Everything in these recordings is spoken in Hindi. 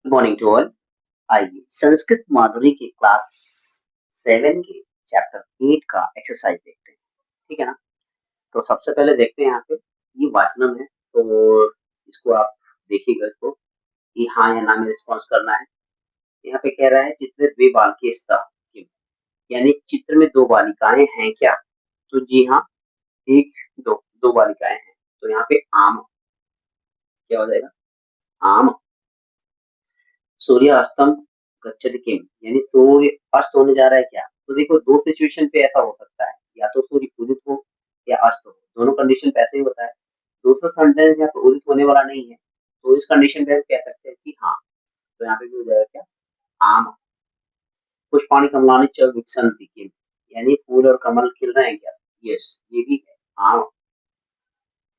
Morning to all. आइए संस्कृत माधुरी के क्लास 7 के चैप्टर 8 का एक्सरसाइज देखते हैं। ठीक है ना। तो सबसे पहले देखते हैं यहाँ पे ये वाचनम है, तो इसको आप देखिएगा इसको कि हाँ या ना में रिस्पॉन्स करना है। यहाँ पे कह रहा है चित्र द्वे बालिके स्तः किम, यानी चित्र में दो बालिकाएं हैं क्या। तो जी हाँ, एक दो दो बालिकाएं हैं। तो यहाँ पे आम क्या हो जाएगा, आम। सूर्य अस्तम गच्छति किम, यानी सूर्य अस्त होने जा रहा है क्या। तो देखो दो सिचुएशन पे ऐसा हो सकता है, या तो सूर्य उदित हो या अस्त हो, दोनों कंडीशन पे ऐसे ही होता है। दूसरा सेंटेंस यहाँ पे उदित होने वाला नहीं है, तो इस कंडीशन पे कह सकते हैं कि हाँ। तो यहाँ पे भी हो जाएगा क्या, आम। पुष्पाणि कमलानि च विकसन्ति किम, यानी फूल और कमल खिल रहे हैं क्या। यस, ये भी है आम।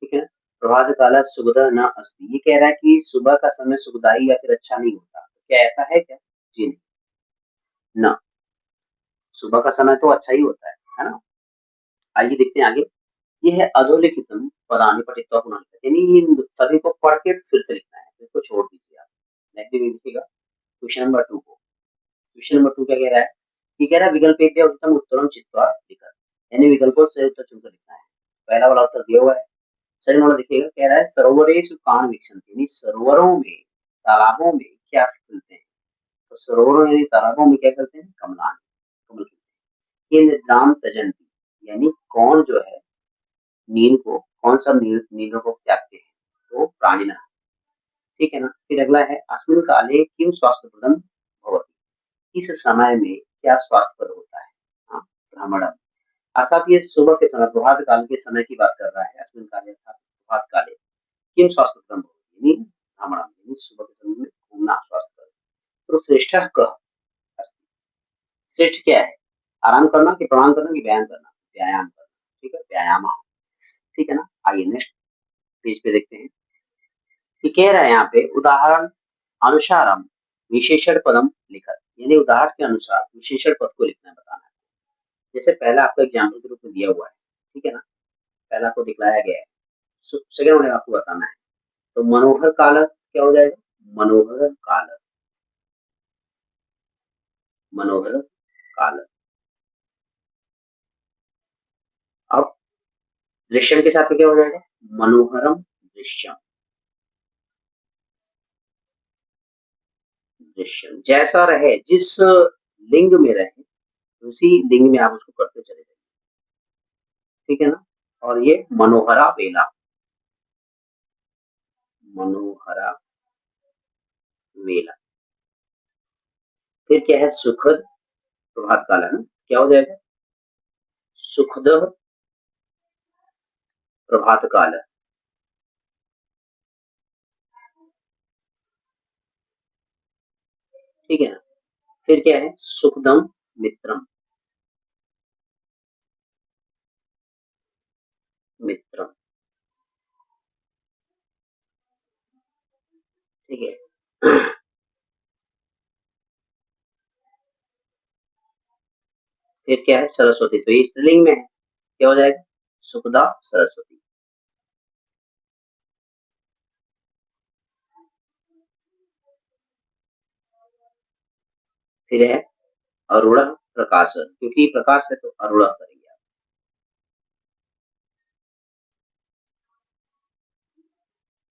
ठीक है ना। प्रभात काल सुबह न अस्ति, ये कह रहा है कि सुबह का समय सुखदायी या फिर अच्छा नहीं होता। क्या ऐसा है क्या। जी नहीं, न सुबह का समय तो अच्छा ही होता है ना। आइए देखते हैं आगे। ये है अधोलिखितम पदानि पठित्वा पुनः लिखित, यानी इन सभी को पढ़ के फिर से लिखना है, इसको छोड़ दीजिए आप। नेक्स्ट में लिखिएगा क्वेश्चन नंबर 2 को। क्वेश्चन नंबर 2 क्या कह रहा है कि कह रहा है विकल्पेभ्यः उत्तम उत्तरम चित्वा लिखित, यानी विकल्पों से उत्तर चुनकर लिखना है। पहला वाला उत्तर दिया हुआ है, सही वाला देखिएगा। कह रहा है सरोवरेषु कान विकसन्ति, यानी सरोवरों में तालाबों में क्या खिलते हैं। तो सरोवरों यानी तालाबों में क्या करते हैं, कमलान, कमल खिलते हैं। ये निद्राम तजंती, यानी कौन जो है नींद को, कौन सा नींदों को त्यागते हैं, तो प्राणिनः। ठीक है ना। फिर अगला है अस्मिन् काले किम स्वास्थ्यप्रदं भवति, इस समय में क्या स्वास्थ्यप्रद होता है। हाँ, भ्रमणम, अर्थात ये सुबह के समय प्रभात काल के समय की बात कर रहा है। अस्मिन् काले अर्थात प्रभात काले किम स्वास्थ्यप्रदं भवति, यानी भ्रमणम, यानी सुबह के समय में घूमना स्वास्थ्यप्रद। तो श्रेष्ठः कः अस्ति, श्रेष्ठ क्या है, आराम करना कि प्रणाम करना कि व्यायाम करना, व्यायाम करना। ठीक है, व्यायाम। ठीक है ना। आइए नेक्स्ट पेज पे देखते हैं। ये कह रहा है यहाँ पे उदाहरण अनुसारम विशेषण पदम लिखत, यानी उदाहरण के अनुसार विशेषण पद को लिखना बताना है। जैसे पहला आपको एग्जाम्पल के रूप में दिया हुआ है, ठीक है ना, पहला को दिखलाया गया है। सेकंड वाले आपको बताना है। तो मनोहर काल क्या हो जाएगा, मनोहर काल, मनोहर काल। अब दृश्यम के साथ में क्या हो जाएगा, मनोहरम दृश्यम, दृश्यम। जैसा रहे, जिस लिंग में रहे उसी लिंग में आप उसको करते चले जाइए। ठीक है ना। और ये मनोहरा वेला, मनोहरा वेला। फिर क्या है, सुखद प्रभात काल है ना, क्या हो जाएगा, सुखद प्रभात काल। ठीक है ना। फिर क्या है, सुखदम मित्रम, मित्रम। ठीक है। फिर क्या है, सरस्वती, तो ये स्त्रीलिंग में है, क्या हो जाएगा, सुखदा सरस्वती। फिर है अरुण प्रकाश, क्योंकि प्रकाश है तो अरुण करेंगे आप।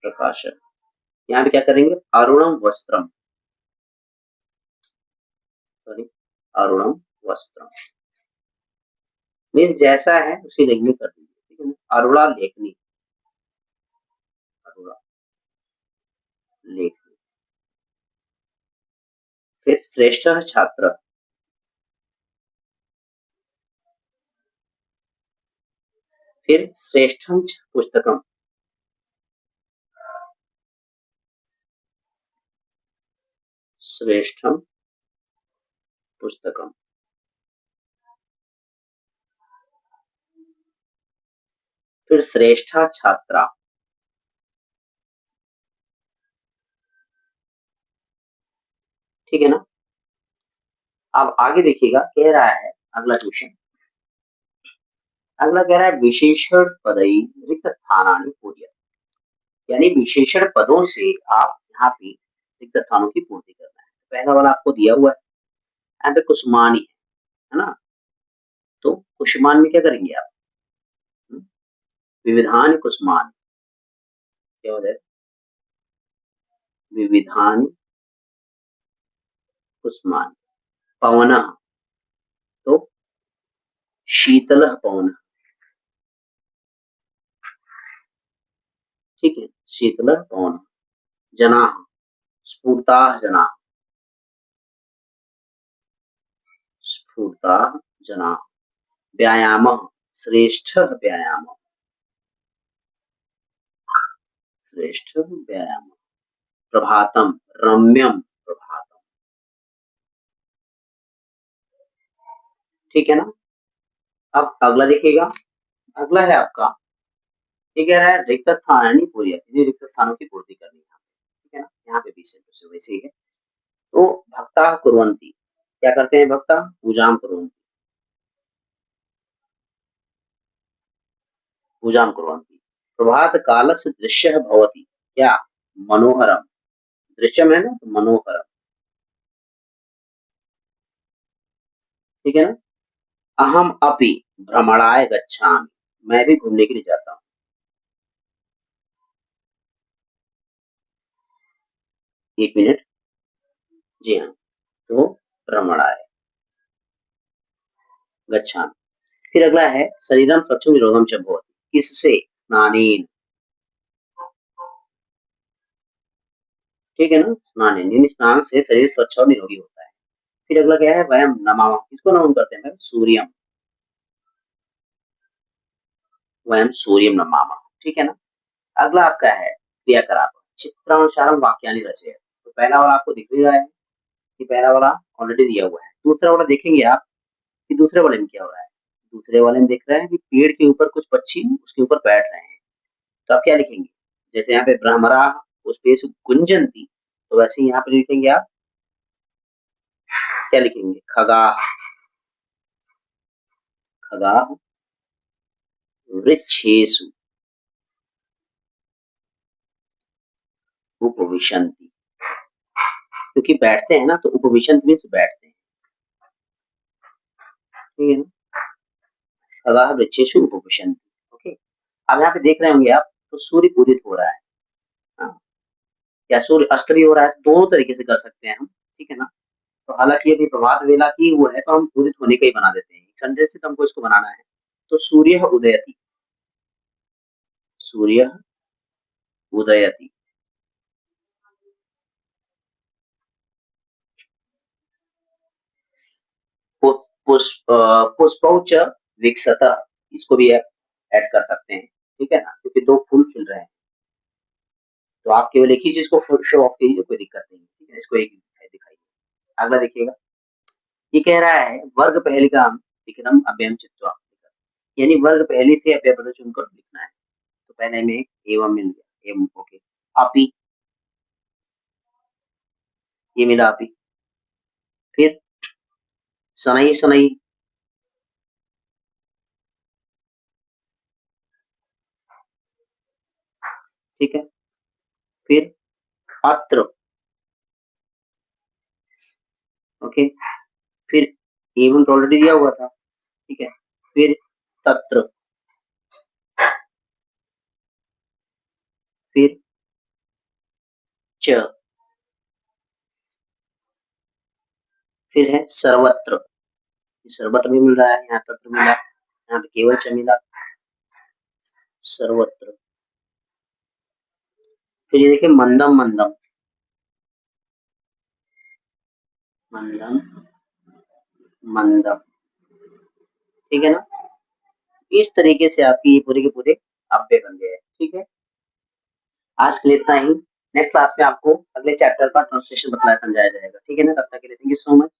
प्रकाश, यहाँ पे क्या करेंगे, अरुणम वस्त्रम, सॉरी, अरुणम वस्त्रम। मीन जैसा है उसी लिंग में कर दीजिए। ठीक है ना। अरुणा लेखनी, अरुणा लेखनी। फिर श्रेष्ठ छात्र, फिर श्रेष्ठम पुस्तकम, श्रेष्ठम पुस्तकम। फिर श्रेष्ठा छात्रा। ठीक है ना। अब आगे देखिएगा, कह रहा है अगला क्वेश्चन, अगला कह रहा है विशेषण पदई रिक्त स्थानानि पूर्य, यानी विशेषण पदों से आप यहाँ पे रिक्त स्थानों की पूर्ति करना है। पहला वाला आपको दिया हुआ है, यहाँ पे कुसुमानी है ना, तो कुसुमान में क्या करेंगे आप? विविधान कुसुमान, क्या हो जाए? विविधान कुसुमान। पवन, तो शीतल पवन, ठीक है, शीतल पवन। जना, स्फूर्ता जना, स्फूर्ता जना। व्यायाम, श्रेष्ठ व्यायाम, श्रेष्ठ व्यायाम। प्रभातम, रम्यम प्रभातम, ठीक है ना। अब अगला देखिएगा, अगला है आपका, ये कह रहा है रिक्त स्थानानि पूरयति, रिक्त स्थानों की पूर्ति करनी है, ठीक है ना। यहाँ पे भी से वैसे ही है। तो भक्ता कुर्वन्ति, क्या करते हैं भक्ता? पूजाम कुर्वन्ति, पूजाम कुर्वन्ति। प्रभात कालस्य दृश्यः भवति, क्या? मनोहरम, दृश्यम है ना, तो मनोहरम, ठीक है ना। अहम अपि भ्रमणाय गच्छामि, मैं भी घूमने के लिए जाता हूँ। एक मिनट, जी हाँ, तो भ्रमणाय गच्छामि। फिर अगला है शरीरम स्वच्छम निरोगम च भवति, किससे? स्नानेन, ठीक है ना, स्नानेन, यानी स्नान से शरीर स्वच्छ और निरोगी होता है। फिर अगला क्या है? वयम नमामः, किसको नमन करते हैं? सूर्यम, वयम सूर्यम नमामः, ठीक है ना। अगला आपका है क्रियाकलाप, चित्रानुसारम वाक्यानि रचय। तो पहला वाला आपको दिख ही रहा है कि पहला वाला ऑलरेडी दिया हुआ है। दूसरा वाला देखेंगे आप कि दूसरे वाले में क्या हो रहा है। दूसरे वाले में देख रहे हैं कि पेड़ के ऊपर कुछ पक्षी उसके ऊपर बैठ रहे हैं, तो आप क्या लिखेंगे? जैसे यहाँ पे भ्रमरा उस पे गुंजंती, तो वैसे यहाँ पे लिखेंगे आप, क्या लिखेंगे? खगा, खगा वृक्षेषु उपविशन्ति, क्योंकि बैठते हैं ना, तो उपविशन्ति मीन्स बैठते हैं, ठीक है ना। खगा वृक्षेषु उपविशन्ति, ओके। अब यहाँ पे देख रहे होंगे आप, तो सूर्य उदित हो रहा है, हाँ, या सूर्य अस्त भी हो रहा है, दोनों तरीके से कर सकते हैं हम, ठीक है ना। तो हालांकि अभी प्रभात वेला की वो है, तो हम उदित होने का ही बना देते हैं, सेंटेंस से तो हमको इसको बनाना है। तो सूर्य उदयति, सूर्य उदयति। पुष्पौ च विकसत, इसको भी ऐड कर सकते हैं, ठीक है ना, क्योंकि दो फूल खिल रहे हैं, तो आप केवल एक ही चीज को शो ऑफ कीजिए, कोई दिक्कत नहीं, ठीक है, इसको एक दिखाइए। अगला देखिएगा, ये कह रहा है वर्ग पहलिका विक्रम अव्ययम चित्वा, यानी वर्ग पहली से अव्यय पद चुनकर लिखना है। तो पहले में एवं मिल गया, एवं, ओके। अपि, ये मिला अपि। फिर शनैः शनैः, ठीक है। फिर अत्र, ओके। फिर एवं तो ऑलरेडी दिया हुआ था, ठीक है। फिर तत्र, फिर च, फिर है सर्वत्र, सर्वत्र भी मिल रहा है, यहाँ तत्र मिला, यहाँ पे केवल च मिला, सर्वत्र। फिर ये देखिए मंदम मंदम, मंदम मंदम, ठीक है ना। इस तरीके से आपकी ये पूरे के पूरे अव्यय बन गए, ठीक है। आज के लिए इतना ही, नेक्स्ट क्लास में आपको अगले चैप्टर का ट्रांसलेशन बतलाया समझाया जाएगा, ठीक है ना। तब तक के लिए थैंक यू सो मच।